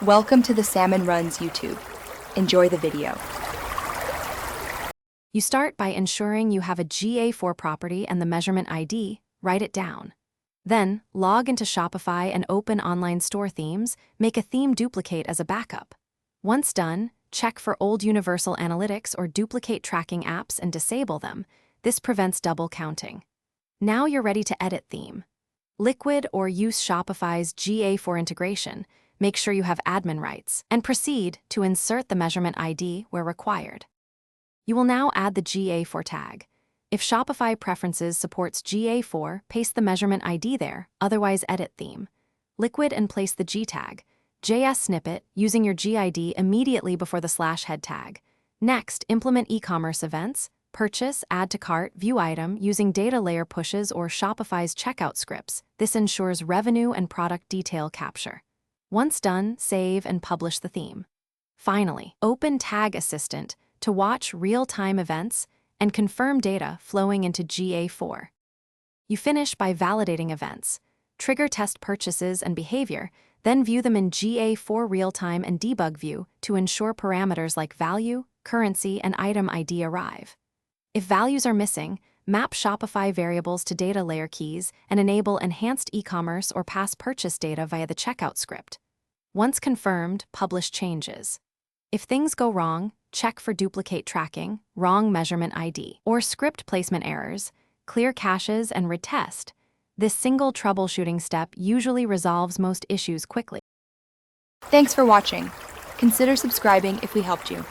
Welcome to the Salmon Runs YouTube. Enjoy the video. You start by ensuring you have a GA4 property and the measurement ID. Write it down. Then, log into Shopify and open online store themes. Make a theme duplicate as a backup. Once done, check for old universal analytics or duplicate tracking apps and disable them. This prevents double counting. Now you're ready to edit theme. Liquid or use Shopify's GA4 integration. Make sure you have admin rights, and proceed to insert the measurement ID where required. You will now add the GA4 tag. If Shopify Preferences supports GA4, paste the measurement ID there, otherwise edit theme. Liquid and place the G tag. JS snippet using your GID immediately before the /head tag. Next, implement e-commerce events, purchase, add to cart, view item using data layer pushes or Shopify's checkout scripts. This ensures revenue and product detail capture. Once done, save and publish the theme. Finally, open Tag Assistant to watch real-time events and confirm data flowing into GA4. You finish by validating events, trigger test purchases and behavior, then view them in GA4 real-time and debug view to ensure parameters like value, currency, and item ID arrive. If values are missing, map Shopify variables to data layer keys and enable enhanced e-commerce or past purchase data via the checkout script. Once confirmed, publish changes. If things go wrong, check for duplicate tracking, wrong measurement ID, or script placement errors, clear caches, and retest. This single troubleshooting step usually resolves most issues quickly. Thanks for watching. Consider subscribing if we helped you.